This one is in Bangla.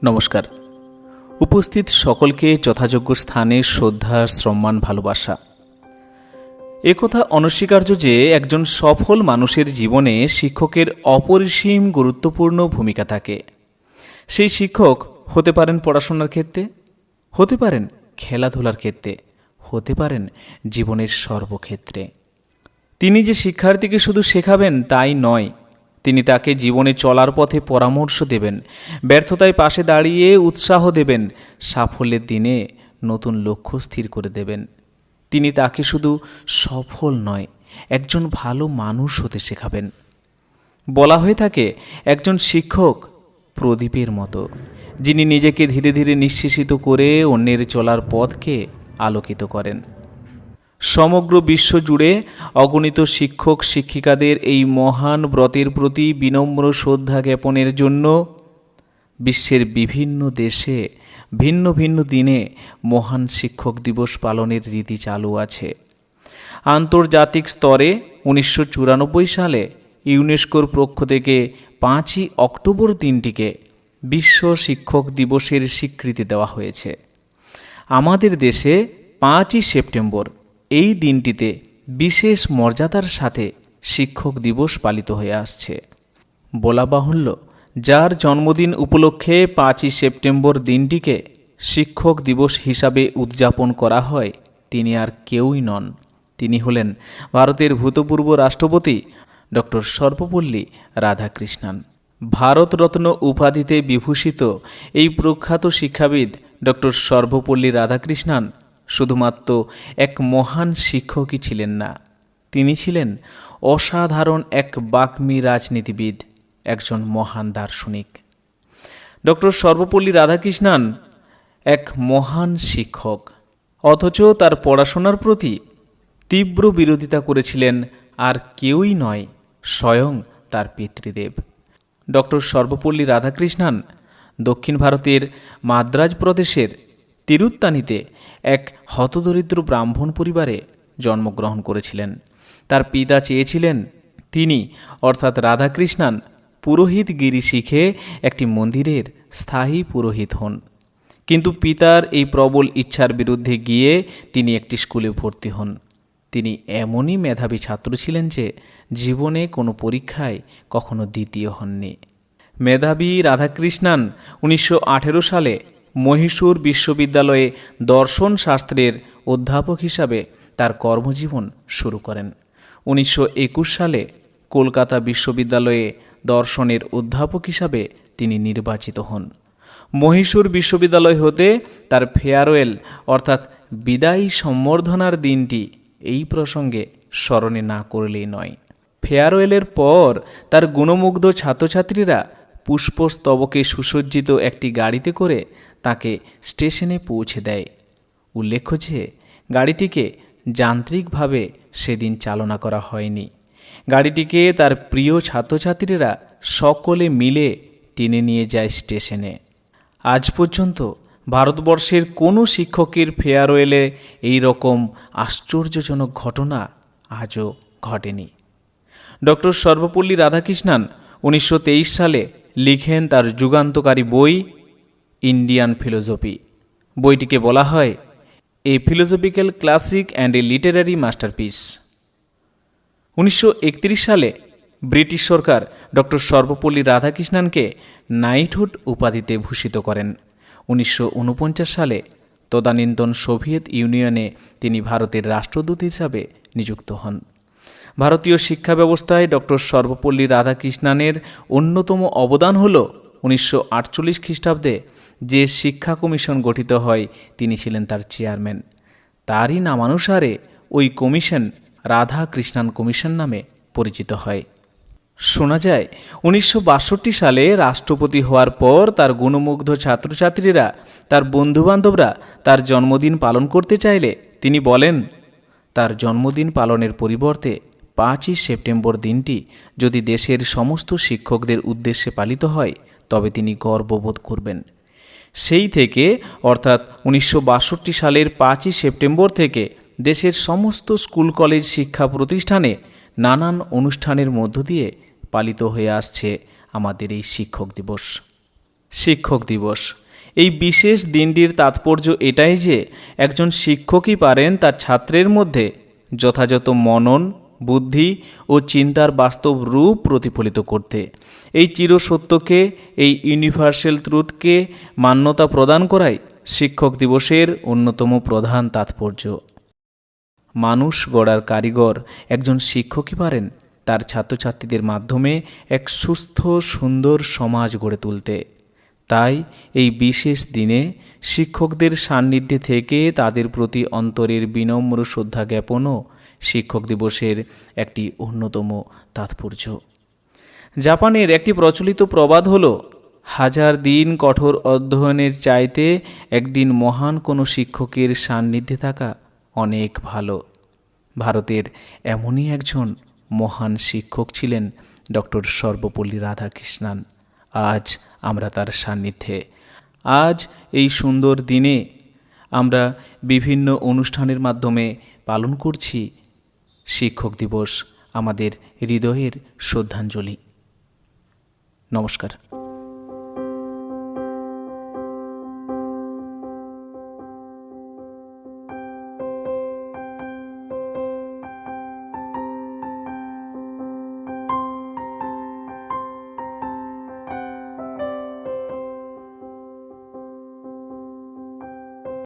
নমস্কার। উপস্থিত সকলকে যথাযোগ্য স্থানে শ্রদ্ধা, সম্মান, ভালোবাসা। একথা অনস্বীকার্য যে একজন সফল মানুষের জীবনে শিক্ষকের অপরিসীম গুরুত্বপূর্ণ ভূমিকা থাকে। সেই শিক্ষক হতে পারেন পড়াশোনার ক্ষেত্রে, হতে পারেন খেলাধুলার ক্ষেত্রে, হতে পারেন জীবনের সর্বক্ষেত্রে। তিনি যে শিক্ষার্থীকে শুধু শেখাবেন তাই নয়, তিনি তাকে জীবনে চলার পথে পরামর্শ দেবেন, ব্যর্থতায় পাশে দাঁড়িয়ে উৎসাহ দেবেন, সাফল্যের দিনে নতুন লক্ষ্য স্থির করে দেবেন। তিনি তাকে শুধু সফল নয়, একজন ভালো মানুষ হতে শেখাবেন। বলা হয়ে থাকে একজন শিক্ষক প্রদীপের মতো, যিনি নিজেকে ধীরে ধীরে নিঃশেষিত করে অন্যের চলার পথকে আলোকিত করেন। সমগ্র বিশ্ব জুড়ে অগণিত শিক্ষক শিক্ষিকাদের এই মহান ব্রতের প্রতি বিনম্র শ্রদ্ধা জ্ঞাপনের জন্য বিশ্বের বিভিন্ন দেশে ভিন্ন ভিন্ন দিনে মহান শিক্ষক দিবস পালনের রীতি চালু আছে। আন্তর্জাতিক স্তরে 1994 সালে ইউনেস্কোর পক্ষ থেকে 5ই অক্টোবর দিনটিকে বিশ্ব শিক্ষক দিবসের স্বীকৃতি দেওয়া হয়েছে। আমাদের দেশে 5ই সেপ্টেম্বর এই দিনটিতে বিশেষ মর্যাদার সাথে শিক্ষক দিবস পালিত হয়ে আসছে। বলা বাহুল্য, যার জন্মদিন উপলক্ষে 5ই সেপ্টেম্বর দিনটিকে শিক্ষক দিবস হিসাবে উদযাপন করা হয়, তিনি আর কেউই নন, তিনি হলেন ভারতের ভূতপূর্ব রাষ্ট্রপতি ডক্টর সর্বপল্লী রাধাকৃষ্ণন। ভারতরত্ন উপাধিতে বিভূষিত এই প্রখ্যাত শিক্ষাবিদ ডক্টর সর্বপল্লী রাধাকৃষ্ণন শুধুমাত্র এক মহান শিক্ষকই ছিলেন না, তিনি ছিলেন অসাধারণ এক বাগ্মী রাজনীতিবিদ, একজন মহান দার্শনিক। ডক্টর সর্বপল্লী রাধাকৃষ্ণন এক মহান শিক্ষক, অথচ তার পড়াশোনার প্রতি তীব্র বিরোধিতা করেছিলেন আর কেউই নয়, স্বয়ং তার পিতৃদেব। ডক্টর সর্বপল্লী রাধাকৃষ্ণন দক্ষিণ ভারতের মাদ্রাজ প্রদেশের তিরুত্তানিতে এক হতদরিদ্র ব্রাহ্মণ পরিবারে জন্মগ্রহণ করেছিলেন। তার পিতা চেয়েছিলেন তিনি অর্থাৎ রাধাকৃষ্ণন পুরোহিতগিরি শিখে একটি মন্দিরের স্থায়ী পুরোহিত হন, কিন্তু পিতার এই প্রবল ইচ্ছার বিরুদ্ধে গিয়ে তিনি একটি স্কুলে ভর্তি হন। তিনি এমনই মেধাবী ছাত্র ছিলেন যে জীবনে কোনো পরীক্ষায় কখনো দ্বিতীয় হননি। মেধাবী রাধাকৃষ্ণন 1918 সালে মহীশূর বিশ্ববিদ্যালয়ে দর্শন শাস্ত্রের অধ্যাপক হিসাবে তার কর্মজীবন শুরু করেন। 1921 সালে কলকাতা বিশ্ববিদ্যালয়ে দর্শনের অধ্যাপক হিসাবে তিনি নির্বাচিত হন। মহীশূর বিশ্ববিদ্যালয় হতে তার ফেয়ারওয়েল অর্থাৎ বিদায়ী সম্বর্ধনার দিনটি এই প্রসঙ্গে স্মরণে না করলেই নয়। ফেয়ারওয়েলের পর তার গুণমুগ্ধ ছাত্রছাত্রীরা পুষ্পস্তবকে সুসজ্জিত একটি গাড়িতে করে তাকে স্টেশনে পৌঁছে দেয়। উল্লেখ্য যে গাড়িটিকে যান্ত্রিকভাবে সেদিন চালনা করা হয়নি, গাড়িটিকে তার প্রিয় ছাত্রছাত্রীরা সকলে মিলে টেনে নিয়ে যায় স্টেশনে। আজ পর্যন্ত ভারতবর্ষের কোনো শিক্ষকের ফেয়ারওয়েলে এই রকম আশ্চর্যজনক ঘটনা আজও ঘটেনি। ডক্টর সর্বপল্লী রাধাকৃষ্ণন 1923 সালে লিখেন তার যুগান্তকারী বই ইন্ডিয়ান ফিলোসফি। বইটিকে বলা হয় এ philosophical classic and a Literary masterpiece. 1931 সালে ব্রিটিশ সরকার ডক্টর সর্বপল্লী রাধাকৃষ্ণনকে নাইটহুড উপাধিতে ভূষিত করেন। 1949 সালে তদানীন্তন সোভিয়েত ইউনিয়নে তিনি ভারতের রাষ্ট্রদূত হিসাবে নিযুক্ত হন। ভারতীয় শিক্ষা ব্যবস্থায় ডক্টর সর্বপল্লী রাধাকৃষ্ণনের অন্যতম অবদান হল 1948 খ্রিস্টাব্দে যে শিক্ষা কমিশন গঠিত হয়, তিনি ছিলেন তার চেয়ারম্যান। তারই নামানুসারে ওই কমিশন রাধাকৃষ্ণন কমিশন নামে পরিচিত হয়। শোনা যায় 1962 সালে রাষ্ট্রপতি হওয়ার পর তার গুণমুগ্ধ ছাত্রছাত্রীরা, তার বন্ধুবান্ধবরা তার জন্মদিন পালন করতে চাইলে তিনি বলেন তার জন্মদিন পালনের পরিবর্তে 5ই সেপ্টেম্বর দিনটি যদি দেশের সমস্ত শিক্ষকদের উদ্দেশ্যে পালিত হয় তবে তিনি গর্ববোধ করবেন। সেই থেকে অর্থাৎ 1962 সালের 5ই সেপ্টেম্বর থেকে দেশের সমস্ত স্কুল কলেজ শিক্ষা প্রতিষ্ঠানে নানান অনুষ্ঠানের মধ্য দিয়ে পালিত হয়ে আসছে আমাদের এই শিক্ষক দিবস। শিক্ষক দিবস। এই বিশেষ দিনটির তাৎপর্য এটাই যে একজন শিক্ষকই পারেন তার ছাত্রের মধ্যে যথাযথ মনন, বুদ্ধি ও চিন্তার বাস্তব রূপ প্রতিফলিত করতে। এই চিরসত্যকে, এই ইউনিভার্সাল ট্রুথকে মান্যতা প্রদান করাই শিক্ষক দিবসের অন্যতম প্রধান তাৎপর্য। মানুষ গড়ার কারিগর একজন শিক্ষকই পারেন তার ছাত্রছাত্রীদের মাধ্যমে এক সুস্থ সুন্দর সমাজ গড়ে তুলতে। তাই এই বিশেষ দিনে শিক্ষকদের সান্নিধ্যে থেকে তাদের প্রতি অন্তরের বিনম্র শ্রদ্ধা জ্ঞাপনও শিক্ষক দিবসের একটি অন্যতম তাৎপর্য। জাপানের একটি প্রচলিত প্রবাদ হল, 1000 দিন কঠোর অধ্যয়নের চাইতে একদিন মহান কোনো শিক্ষকের সান্নিধ্যে থাকা অনেক ভালো। ভারতের এমনই একজন মহান শিক্ষক ছিলেন ডক্টর সর্বপল্লী রাধাকৃষ্ণান। আজ আমরা তার সান্নিধ্যে। আজ এই সুন্দর দিনে আমরা বিভিন্ন অনুষ্ঠানের মাধ্যমে পালন করছি শিক্ষক দিবস, আমাদের হৃদয়ের শ্রদ্ধাঞ্জলি। নমস্কার।